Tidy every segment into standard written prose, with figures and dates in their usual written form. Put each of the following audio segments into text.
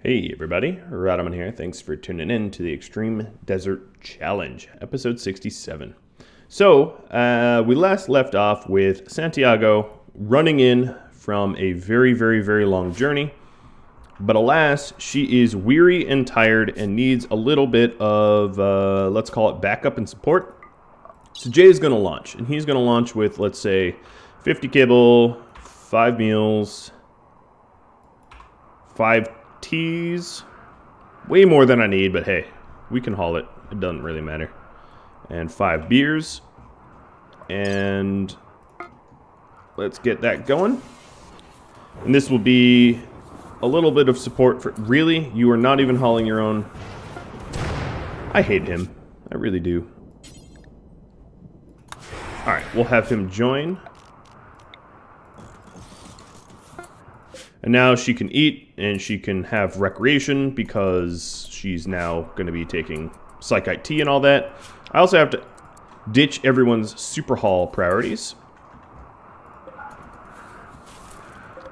Hey everybody, Rhadamant here. Thanks for tuning in to the Extreme Desert Challenge, episode 67. So, we last left off with Santiago running in from a very long journey. But alas, she is weary and tired and needs a little bit of, let's call it backup and support. So Jay is going to launch, and he's going to launch with, let's say, 50 kibble, 5 meals, 5 teas, way more than I need, but hey, we can haul it. It doesn't really matter. And 5 beers. And let's get that going. And this will be a little bit of support for... Really? You are not even hauling your own? I hate him. I really do. Alright, we'll have him join. And now she can eat, and she can have recreation, because she's now going to be taking Psychite tea and all that. I also have to ditch everyone's super haul priorities.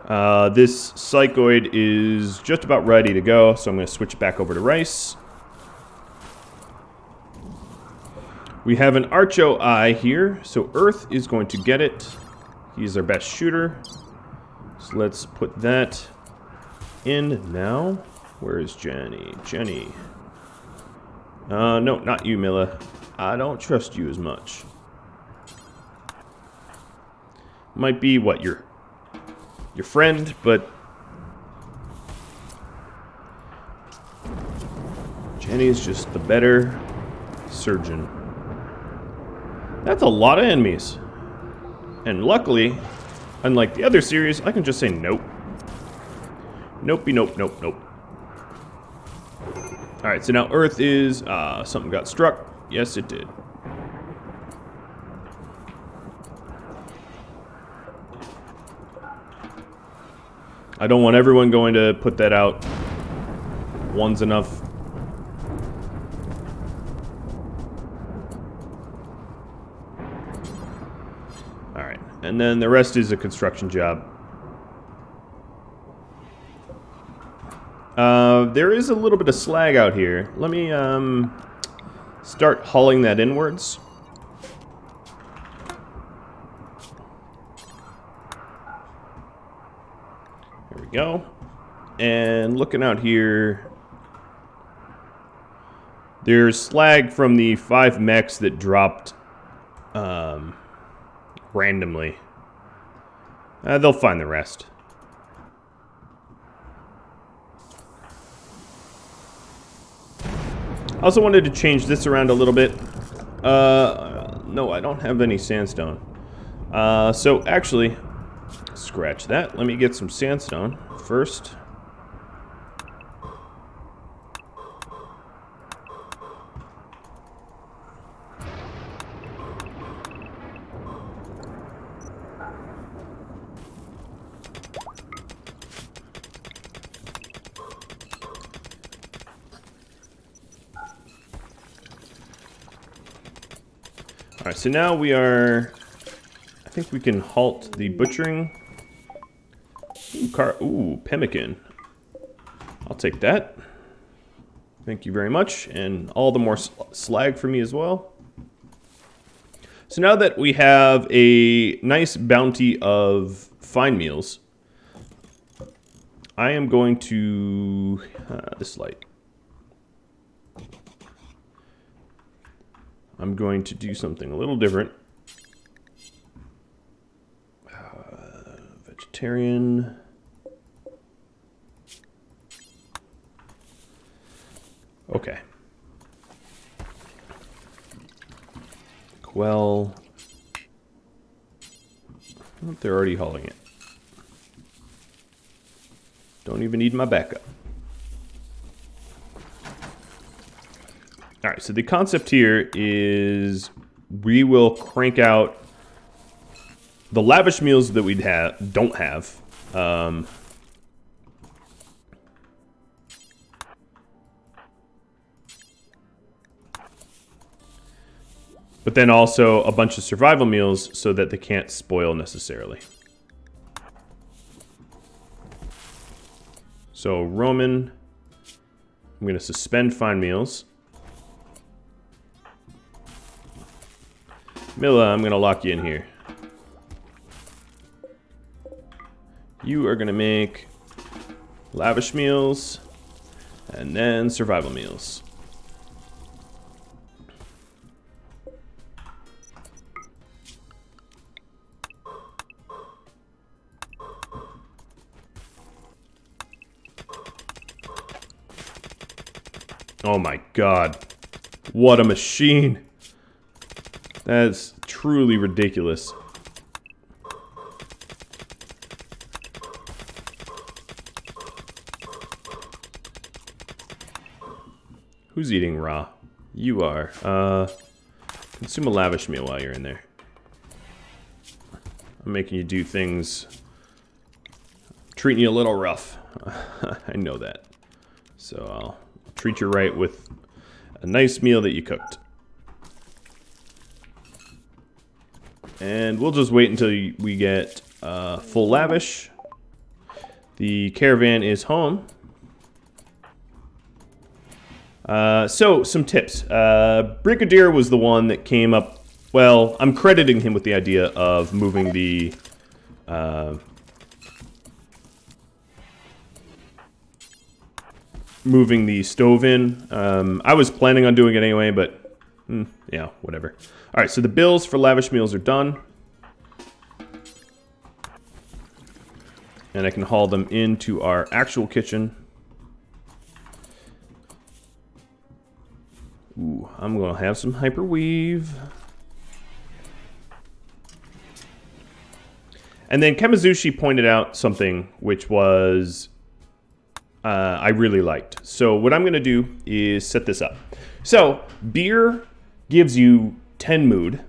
This Psychoid is just about ready to go, so I'm going to switch back over to Rice. We have an Archo Eye here, so Earth is going to get it. He's our best shooter. So let's put that in now. Where is Jenny? Jenny. No, not you, Milla. I don't trust you as much. Might be, what, your friend, but... Jenny is just the better surgeon. That's a lot of enemies. And luckily... Unlike the other series, I can just say nope. Nopey, nope, nope, nope. Alright, so now Earth is... something got struck. Yes, it did. I don't want everyone going to put that out. One's enough. Alright. And then the rest is a construction job. There is a little bit of slag out here. Let me start hauling that inwards. There we go. And looking out here, there's slag from the 5 mechs that dropped randomly. They'll find the rest. I also wanted to change this around a little bit. No, I don't have any sandstone. So actually, scratch that. Let me get some sandstone first. Alright, so now we are... I think we can halt the butchering. Ooh, pemmican. I'll take that. Thank you very much. And all the more slag for me as well. So now that we have a nice bounty of fine meals, I am going to... this light. I'm going to do something a little different. Vegetarian. Okay. Quell. Oh, they're already hauling it. Don't even need my backup. Alright, so the concept here is we will crank out the lavish meals that we don't have. But then also a bunch of survival meals so that they can't spoil necessarily. So Roman I'm going to suspend fine meals. Milla, I'm going to lock you in here. You are going to make lavish meals and then survival meals. Oh my god. What a machine. That's truly ridiculous. Who's eating raw? You are. Consume a lavish meal while you're in there. I'm making you do things. Treating you a little rough. I know that. So I'll treat you right with a nice meal that you cooked. And we'll just wait until we get full lavish. The caravan is home. So, some tips. Brigadier was the one that came up... Well, I'm crediting him with the idea of moving the... moving the stove in. I was planning on doing it anyway, but yeah, whatever. All right, so the bills for lavish meals are done. And I can haul them into our actual kitchen. Ooh, I'm going to have some hyperweave. And then Kamizushi pointed out something which was... I really liked. So what I'm going to do is set this up. So beer gives you 10 mood.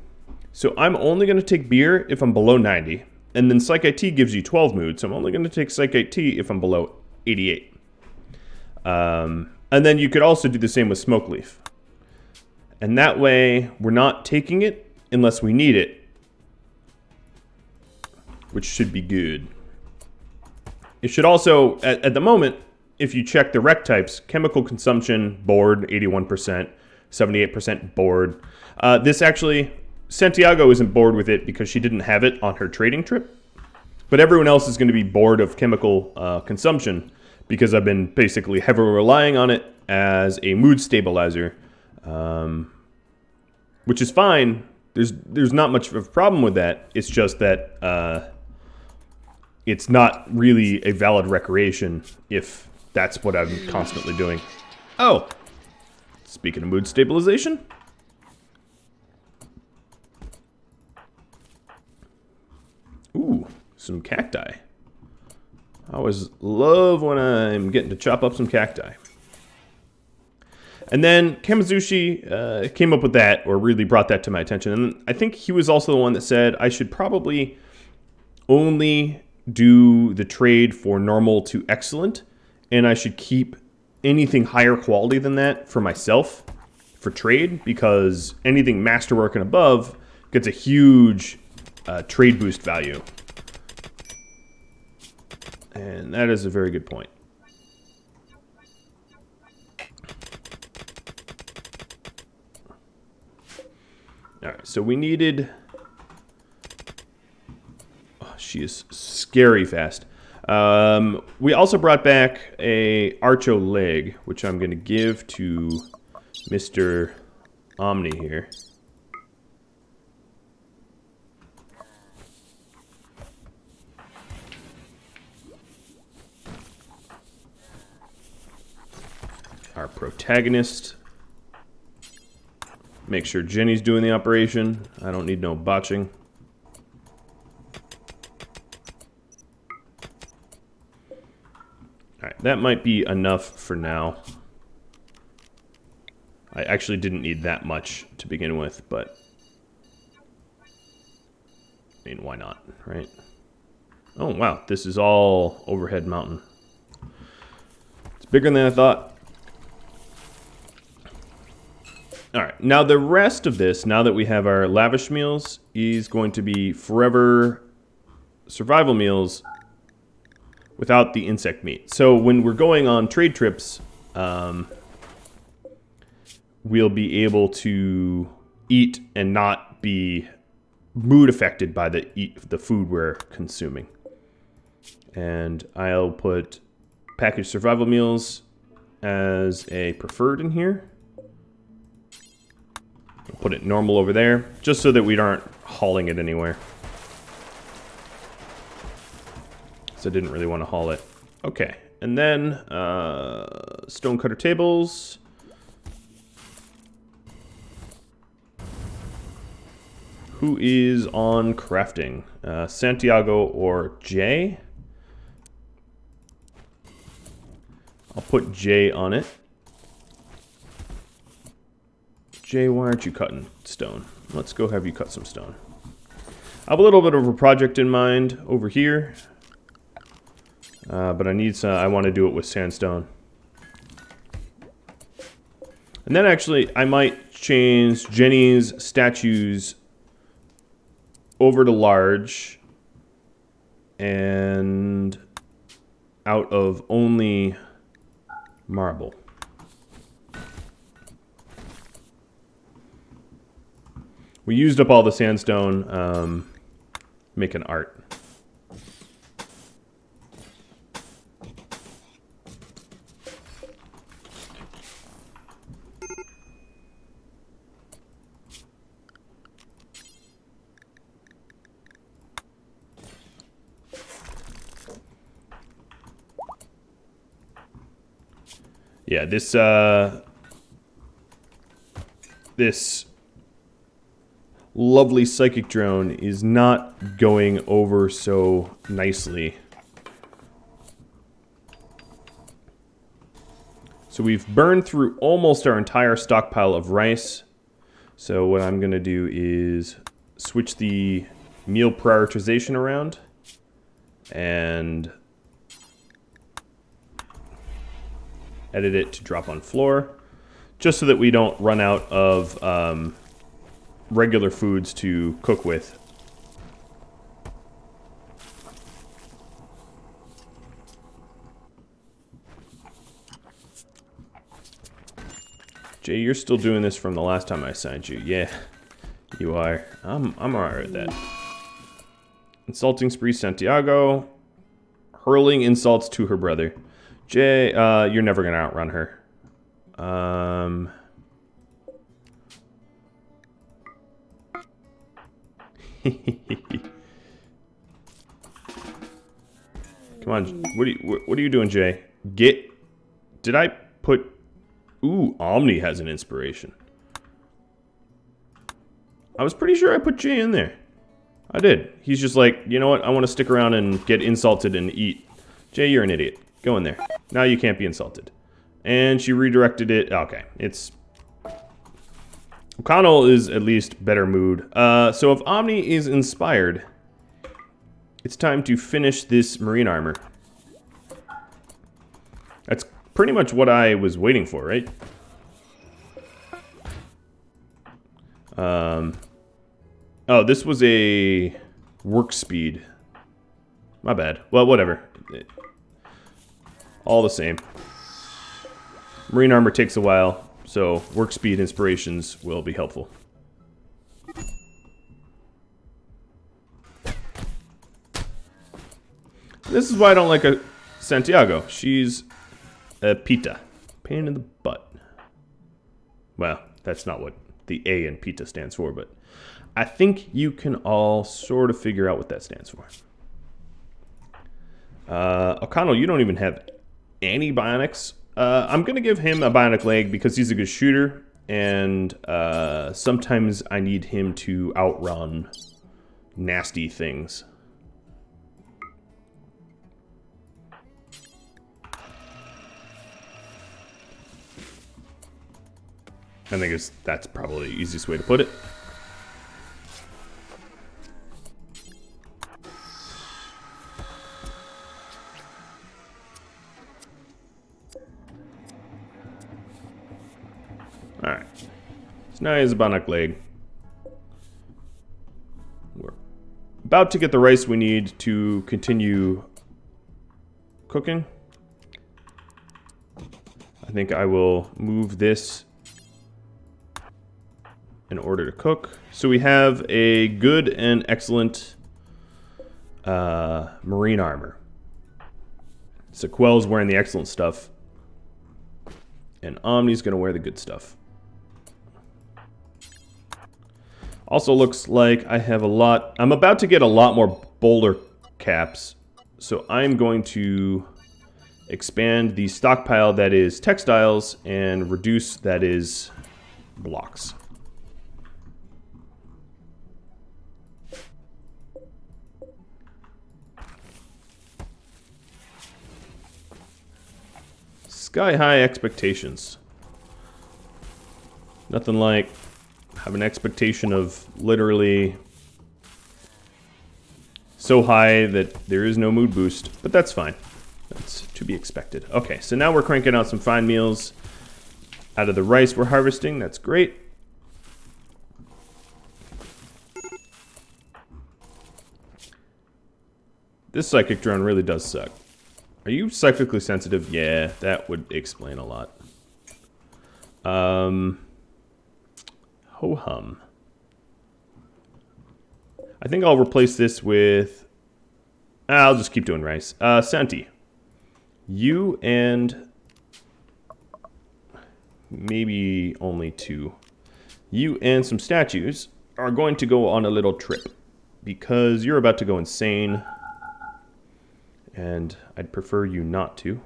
So I'm only going to take beer if I'm below 90. And then Psych IT gives you 12 mood. So I'm only going to take Psych IT if I'm below 88. And then you could also do the same with Smoke Leaf. And that way we're not taking it unless we need it. Which should be good. It should also, at the moment... If you check the rec types, chemical consumption, bored, 81%, 78% bored. This actually, Santiago isn't bored with it because she didn't have it on her trading trip. But everyone else is going to be bored of chemical consumption because I've been basically heavily relying on it as a mood stabilizer. Which is fine. There's not much of a problem with that. It's just that it's not really a valid recreation if... That's what I'm constantly doing. Oh! Speaking of mood stabilization. Ooh, some cacti. I always love when I'm getting to chop up some cacti. And then Kamizushi came up with that, or really brought that to my attention. And I think he was also the one that said I should probably only do the trade for normal to excellent. And I should keep anything higher quality than that for myself for trade, because anything masterwork and above gets a huge trade boost value. And that is a very good point. All right, so we needed... Oh, she is scary fast. We also brought back a Archo leg, which I'm going to give to Mr. Omni here. Our protagonist. Make sure Jenny's doing the operation. I don't need no botching. Alright, that might be enough for now. I actually didn't need that much to begin with, but... I mean, why not, right? Oh, wow, this is all overhead mountain. It's bigger than I thought. Alright, now the rest of this, now that we have our lavish meals, is going to be forever survival meals without the insect meat. So when we're going on trade trips, we'll be able to eat and not be mood affected by the food we're consuming. And I'll put packaged survival meals as a preferred in here. I'll put it normal over there, just so that we aren't hauling it anywhere. So I didn't really want to haul it. Okay, and then stonecutter tables. Who is on crafting? Santiago or Jay? I'll put Jay on it. Jay, why aren't you cutting stone? Let's go have you cut some stone. I have a little bit of a project in mind over here. But I need some, I want to do it with sandstone. And then actually, I might change Jenny's statues over to large and out of only marble. We used up all the sandstone making art. Yeah, this lovely psychic drone is not going over so nicely. So we've burned through almost our entire stockpile of rice. So what I'm gonna do is switch the meal prioritization around and edit it to drop on floor, just so that we don't run out of regular foods to cook with. Jay, you're still doing this from the last time I assigned you. Yeah, you are. I'm alright with that. Insulting spree Santiago. Hurling insults to her brother. Jay, you're never gonna outrun her. Come on, what are you doing, Jay? Did I put... Ooh, Omni has an inspiration. I was pretty sure I put Jay in there. I did. He's just like, you know what? I want to stick around and get insulted and eat. Jay, you're an idiot. Go in there. Now you can't be insulted. And she redirected it. Okay, it's... O'Connell is at least better mood. So if Omni is inspired, it's time to finish this marine armor. That's pretty much what I was waiting for, right? Oh, this was a work speed. My bad. Well, whatever. All the same. Marine armor takes a while, so work speed inspirations will be helpful. This is why I don't like a Santiago. She's a pita. Pain in the butt. Well, that's not what the A in pita stands for, but I think you can all sort of figure out what that stands for. O'Connell, you don't even have any bionics. I'm going to give him a bionic leg because he's a good shooter, and sometimes I need him to outrun nasty things. I think that's probably the easiest way to put it. Alright. So now he has a bionic leg. We're about to get the rice we need to continue cooking. I think I will move this in order to cook. So we have a good and excellent marine armor. So Quell's wearing the excellent stuff, and Omni's going to wear the good stuff. Also looks like I have a lot... I'm about to get a lot more boulder caps, so I'm going to expand the stockpile that is textiles and reduce that is blocks. Sky-high expectations. Nothing like have an expectation of literally so high that there is no mood boost, but that's fine. That's to be expected. Okay, so now we're cranking out some fine meals out of the rice we're harvesting. That's great. This psychic drone really does suck. Are you psychically sensitive? Yeah, that would explain a lot. Ho-hum. I think I'll replace this with... I'll just keep doing rice. Santi. You and... maybe only two. You and some statues are going to go on a little trip. Because you're about to go insane. And I'd prefer you not to.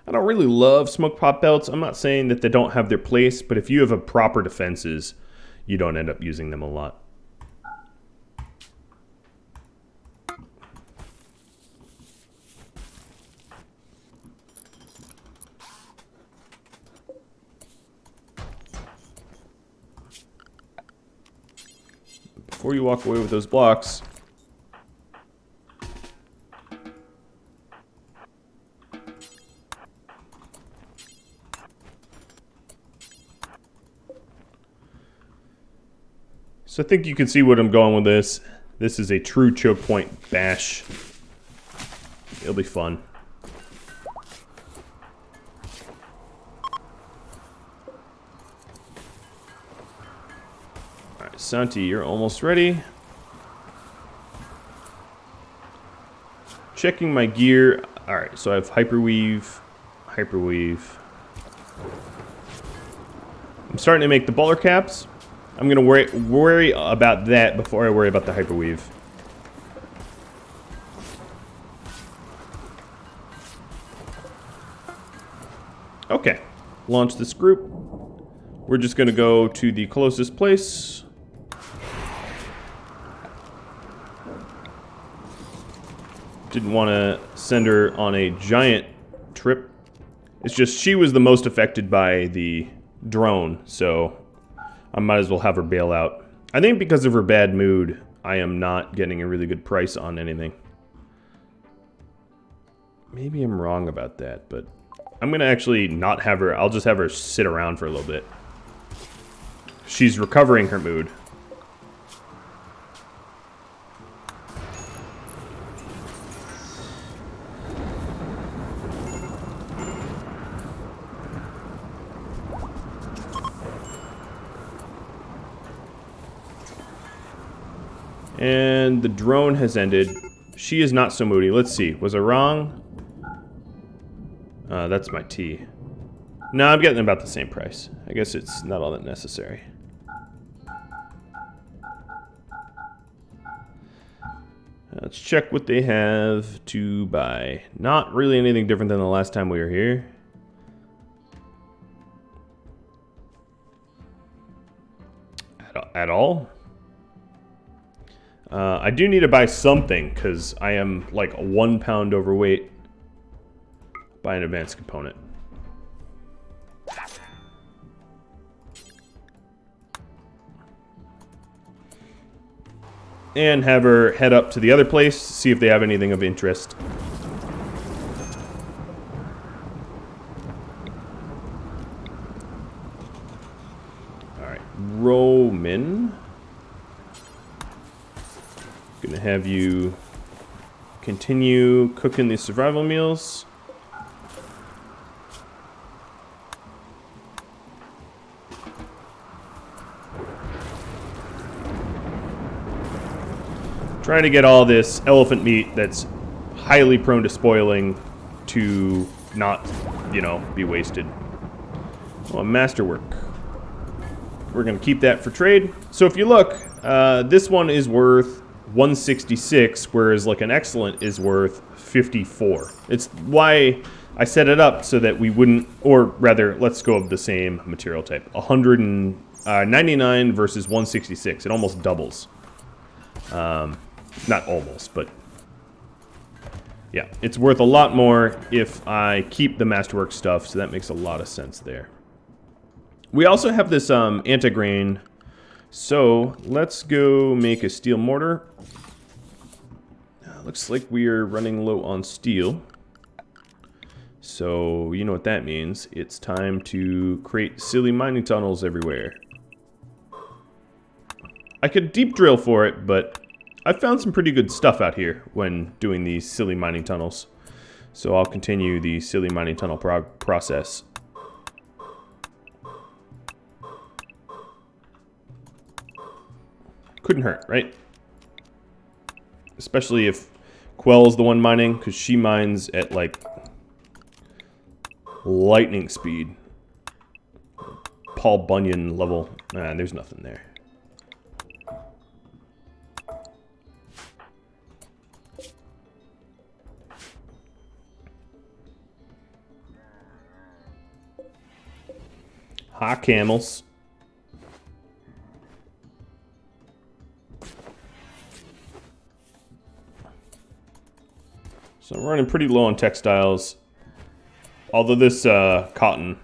I don't really love smoke pop belts. I'm not saying that they don't have their place, but if you have a proper defenses, you don't end up using them a lot. Before you walk away with those blocks, so I think you can see what I'm going with this. This is a true choke point bash. It'll be fun. Alright, Santi, you're almost ready. Checking my gear. Alright, so I have hyperweave. I'm starting to make the bowler caps. I'm going to worry about that before I worry about the hyperweave. Okay, launch this group. We're just going to go to the closest place. Didn't want to send her on a giant trip. It's just she was the most affected by the drone, so I might as well have her bail out. I think because of her bad mood, I am not getting a really good price on anything. Maybe I'm wrong about that, but I'm going to actually not have her. I'll just have her sit around for a little bit. She's recovering her mood. And the drone has ended. She is not so moody. Let's see. Was I wrong? That's my tea. No, I'm getting about the same price. I guess it's not all that necessary. Let's check what they have to buy. Not really anything different than the last time we were here. At all? I do need to buy something, because I am like 1 pound overweight. Buy an advanced component. And have her head up to the other place, see if they have anything of interest. Alright, Roman. Gonna have you continue cooking these survival meals. Trying to get all this elephant meat that's highly prone to spoiling to not, you know, be wasted. Oh, masterwork. We're going to keep that for trade. So if you look, this one is worth 166, whereas like an excellent is worth 54. It's why I set it up so that we wouldn't, or rather, let's go of the same material type. 199 versus 166. It almost doubles. Not almost, but yeah, it's worth a lot more if I keep the masterwork stuff, so that makes a lot of sense there. We also have this anti-grain, so let's go make a steel mortar. Looks like we are running low on steel, so you know what that means. It's time to create silly mining tunnels everywhere. I could deep drill for it, but I found some pretty good stuff out here when doing these silly mining tunnels. So I'll continue the silly mining tunnel process. Couldn't hurt, right? Especially if Quell's the one mining, because she mines at like lightning speed. Paul Bunyan level. Nah, there's nothing there. Ha, camels. So I'm running pretty low on textiles. Although this cotton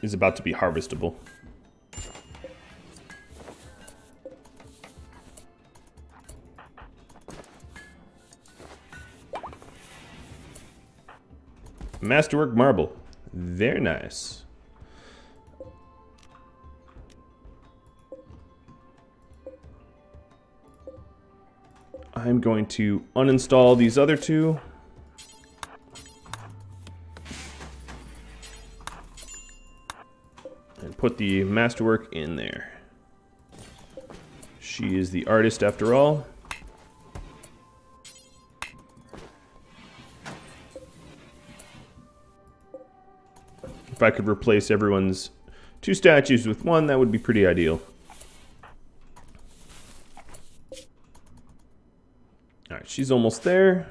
is about to be harvestable. Masterwork marble. Very nice. I'm going to uninstall these other two. And put the masterwork in there. She is the artist after all. If I could replace everyone's 2 statues with 1, that would be pretty ideal. Alright, she's almost there.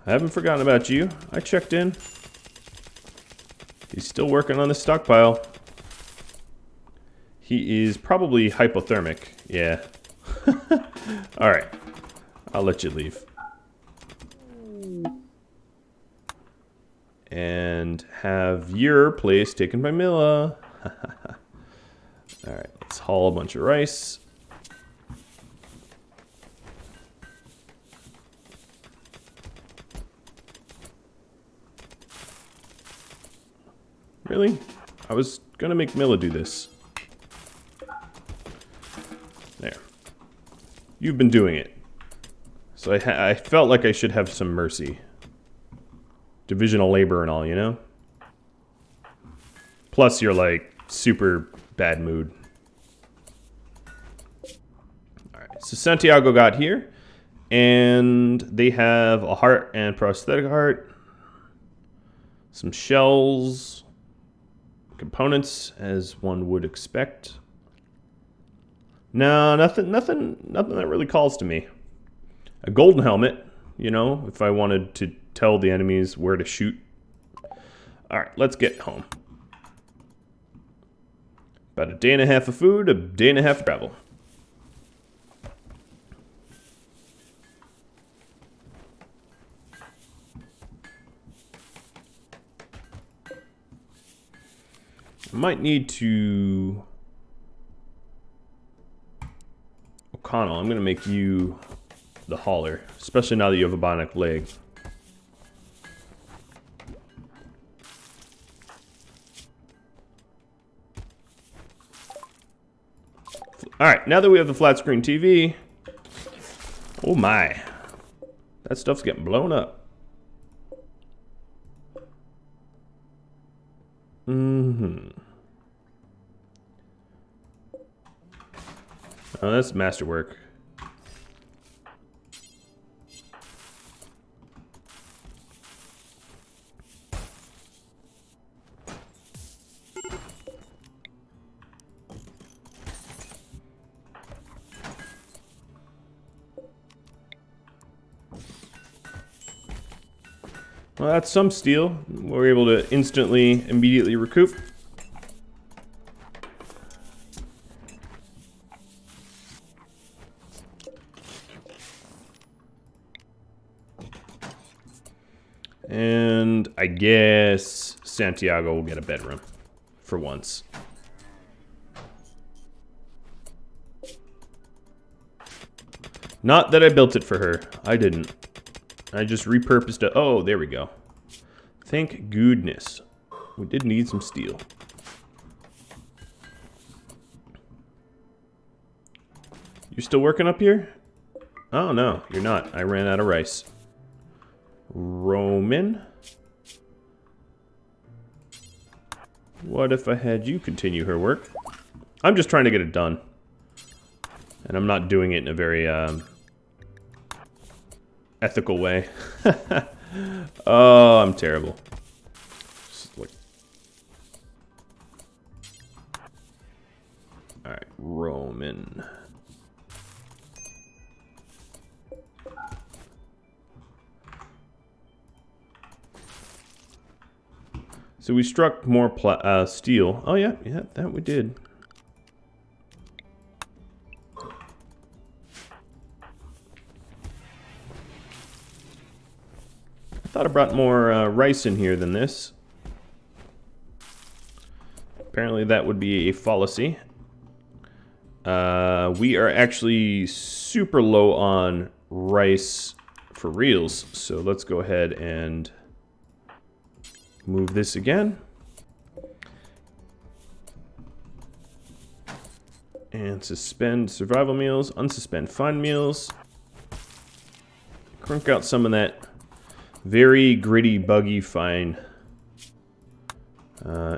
I haven't forgotten about you. I checked in. He's still working on the stockpile. He is probably hypothermic. Yeah. Alright. I'll let you leave. And have your place taken by Milla. Alright, let's haul a bunch of rice. Really? I was gonna make Milla do this. There. You've been doing it. So I felt like I should have some mercy. Divisional labor and all, you know? Plus you're like super bad mood. Alright, so Santiago got here. And they have a heart and prosthetic heart. Some shells. Components, as one would expect. No, nothing that really calls to me. A golden helmet, you know, if I wanted to tell the enemies where to shoot. Alright, let's get home. About a day and a half of food, a day and a half of travel. Might need to... O'Connell, I'm going to make you the hauler. Especially now that you have a bionic leg. All right, now that we have the flat screen TV, oh my, that stuff's getting blown up. Mm-hmm. Oh, that's masterwork. Well, that's some steel. We're able to immediately recoup. And I guess Santiago will get a bedroom for once. Not that I built it for her. I didn't. I just repurposed it. Oh, there we go. Thank goodness. We did need some steel. You still working up here? Oh, no, you're not. I ran out of rice. Roman? What if I had you continue her work? I'm just trying to get it done. And I'm not doing it in a very ethical way. Oh, I'm terrible. Alright, Roman. So we struck more steel. Oh yeah, that we did. I thought I brought more rice in here than this. Apparently that would be a fallacy. We are actually super low on rice for reals, so let's go ahead and move this again. And suspend survival meals, unsuspend fun meals. Crunk out some of that very gritty, buggy, fine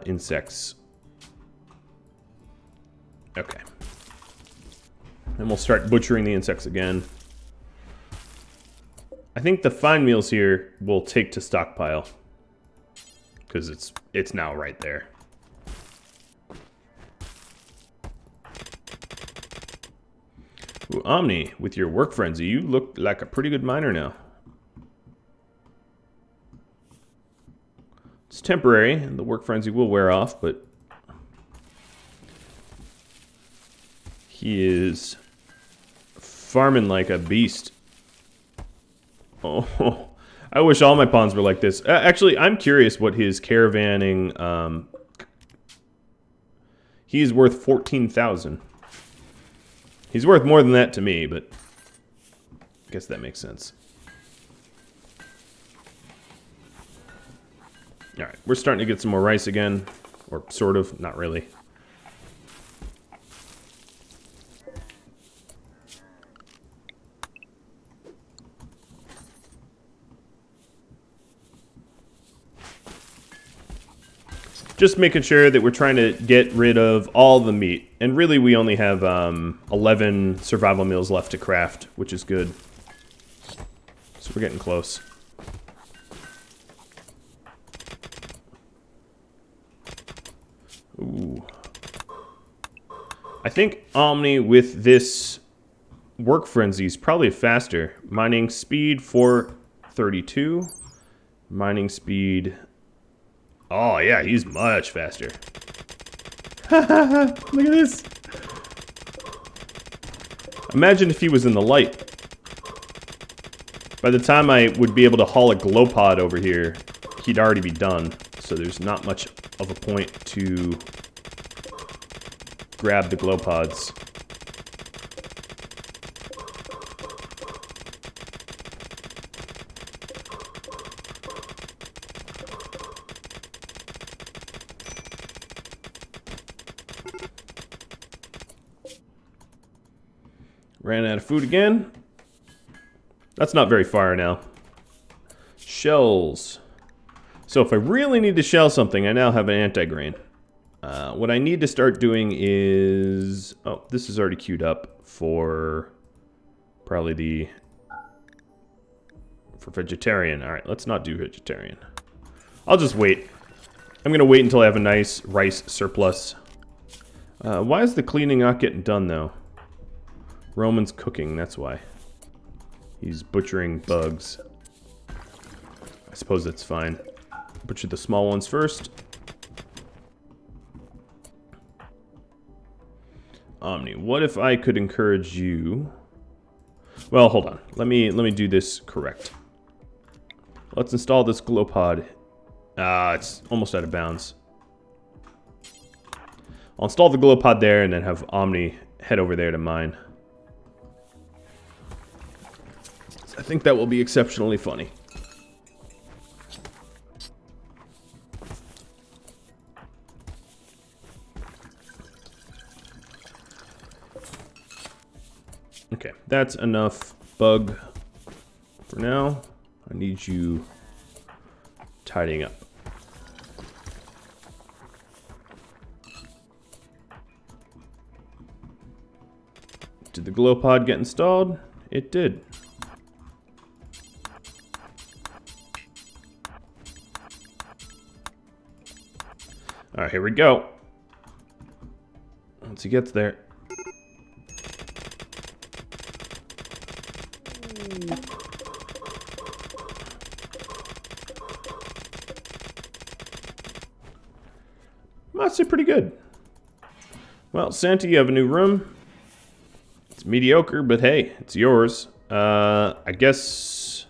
insects. Okay. And we'll start butchering the insects again. I think the fine meals here will take to stockpile, because it's now right there. Ooh, Omni, with your work frenzy, you look like a pretty good miner now. It's temporary, and the work frenzy will wear off, but he is farming like a beast. Oh, I wish all my pawns were like this. Actually, I'm curious what his caravanning... he's worth 14,000. He's worth more than that to me, but I guess that makes sense. Alright, we're starting to get some more rice again. Or sort of, not really. Just making sure that we're trying to get rid of all the meat. And really, we only have 11 survival meals left to craft, which is good. So we're getting close. Ooh. I think Omni with this work frenzy is probably faster. Mining speed 432. Mining speed... Oh, yeah, he's much faster. Look at this. Imagine if he was in the light. By the time I would be able to haul a glow pod over here, he'd already be done. So there's not much of a point to grab the glow pods. Ran out of food again. That's not very far now. Shells. So if I really need to shell something, I now have an anti-grain. What I need to start doing is... Oh, this is already queued up for probably for vegetarian. All right, let's not do vegetarian. I'll just wait. I'm going to wait until I have a nice rice surplus. Why is the cleaning not getting done, though? Roman's cooking, that's why. He's butchering bugs. I suppose that's fine. Butcher the small ones first. Omni, what if I could encourage you... Well, hold on. Let me do this correct. Let's install this glow pod. It's almost out of bounds. I'll install the glow pod there and then have Omni head over there to mine. I think that will be exceptionally funny. Okay, that's enough bug for now. I need you tidying up. Did the glow pod get installed? It did. All right, here we go. Once he gets there. Must be pretty good. Well, Santa, you have a new room. It's mediocre, but hey, it's yours. I guess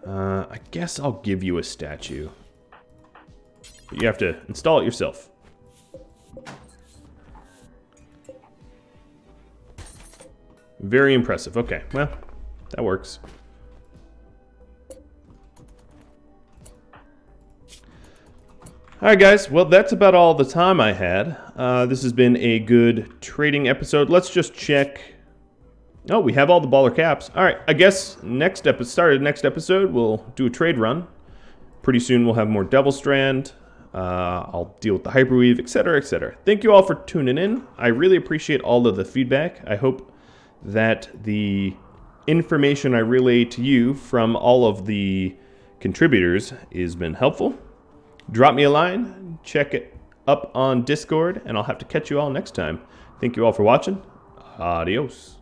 I'll give you a statue. But you have to install it yourself. Very impressive. Okay, well, that works. Alright guys, well that's about all the time I had. This has been a good trading episode. Let's just check. Oh, we have all the baller caps. Alright, I guess next episode we'll do a trade run. Pretty soon we'll have more Devil Strand. I'll deal with the Hyperweave, etc, etc. Thank you all for tuning in. I really appreciate all of the feedback. I hope that the information I relay to you from all of the contributors has been helpful. Drop me a line, check it up on Discord, and I'll have to catch you all next time. Thank you all for watching. Adios.